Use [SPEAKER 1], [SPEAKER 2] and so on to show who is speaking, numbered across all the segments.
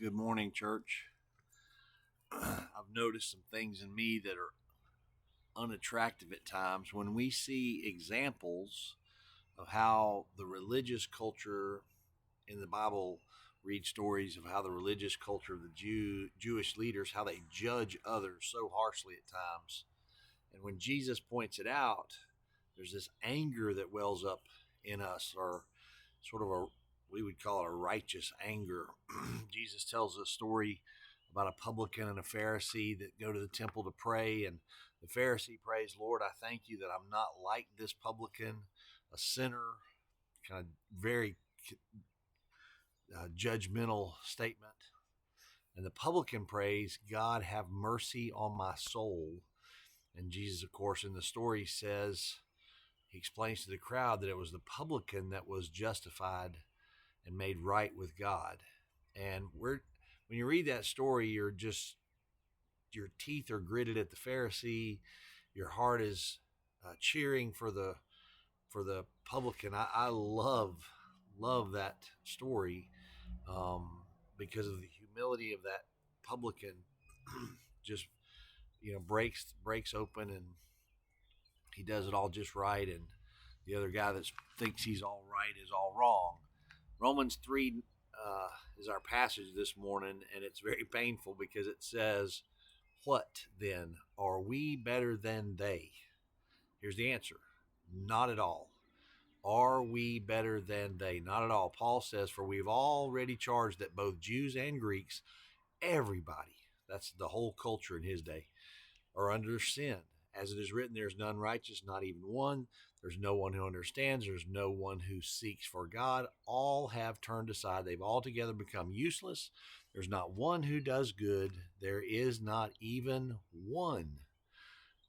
[SPEAKER 1] Good morning, church. I've noticed some things in me that are unattractive at times when we see examples of how the religious culture in the Bible read stories of how the religious culture of the Jewish leaders, how they judge others so harshly at times. And when Jesus points it out, there's this anger that wells up in us, or sort of we would call it a righteous anger. Jesus tells a story about a publican and a Pharisee that go to the temple to pray, and the Pharisee prays, "Lord, I thank you that I'm not like this publican, a sinner," kind of very judgmental statement. And the publican prays, "God, have mercy on my soul." And Jesus, of course, in the story says, he explains to the crowd that it was the publican that was justified and made right with God. And when you read that story, your teeth are gritted at the Pharisee. Your heart is cheering for the publican. I love that story because of the humility of that publican. Just breaks open, and he does it all just right, and the other guy that thinks he's all right is all wrong. Romans 3 is our passage this morning, and it's very painful because it says, "What then? Are we better than they?" Here's the answer: not at all. Are we better than they? Not at all. Paul says, "For we've already charged that both Jews and Greeks, everybody," that's the whole culture in his day, "are under sin. As it is written, there's none righteous, not even one. There's no one who understands. There's no one who seeks for God. All have turned aside. They've altogether become useless. There's not one who does good. There is not even one."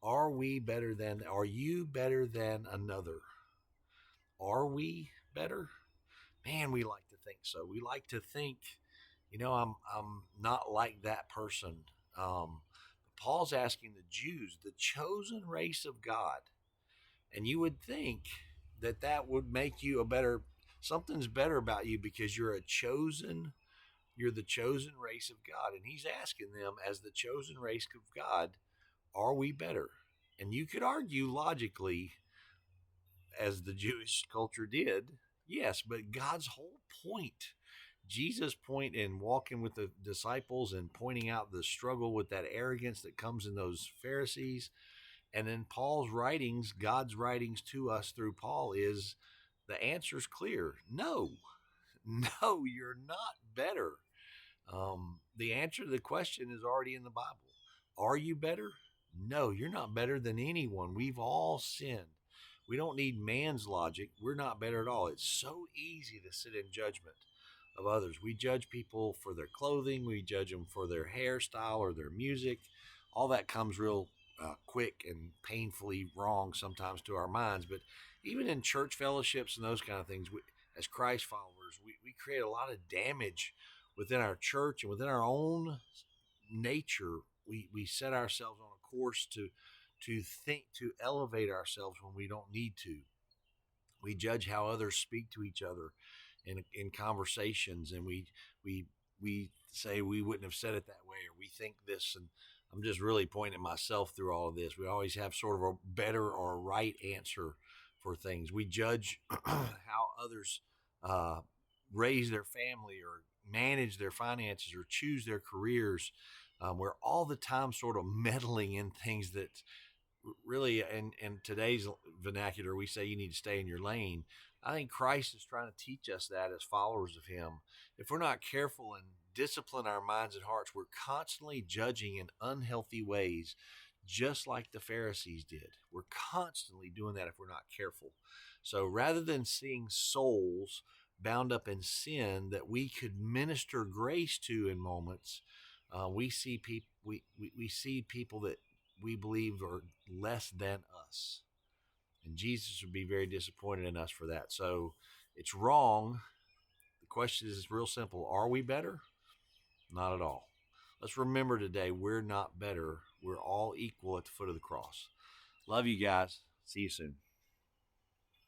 [SPEAKER 1] Are you better than another? Are we better? Man, we like to think so. We like to think, I'm not like that person. Paul's asking the Jews, the chosen race of God, and you would think that would make you something's better about you because you're the chosen race of God. And he's asking them, as the chosen race of God, are we better? And you could argue logically, as the Jewish culture did, yes, but God's whole point, Jesus' point in walking with the disciples and pointing out the struggle with that arrogance that comes in those Pharisees, and then Paul's writings, God's writings to us through Paul, is the answer's clear. No, you're not better. The answer to the question is already in the Bible. Are you better? No, you're not better than anyone. We've all sinned. We don't need man's logic. We're not better at all. It's so easy to sit in judgment of others. We judge people for their clothing. We judge them for their hairstyle or their music. All that comes real quick and painfully wrong sometimes to our minds. But even in church fellowships and those kind of things, as Christ followers, we create a lot of damage within our church and within our own nature. We set ourselves on a course to elevate ourselves when we don't need to. We judge how others speak to each other in conversations, and we say we wouldn't have said it that way, or we think this. And I'm just really pointing at myself through all of this. We always have sort of a better or a right answer for things. We judge how others raise their family or manage their finances or choose their careers. We're all the time sort of meddling in things that really, in today's vernacular, we say you need to stay in your lane. I think Christ is trying to teach us that as followers of him. If we're not careful and discipline our minds and hearts, we're constantly judging in unhealthy ways, just like the Pharisees did. We're constantly doing that if we're not careful. So rather than seeing souls bound up in sin that we could minister grace to in moments, we see people that we believe are less than us. And Jesus would be very disappointed in us for that. So it's wrong. The question is real simple. Are we better? Not at all. Let's remember today, we're not better. We're all equal at the foot of the cross. Love you guys. See you soon.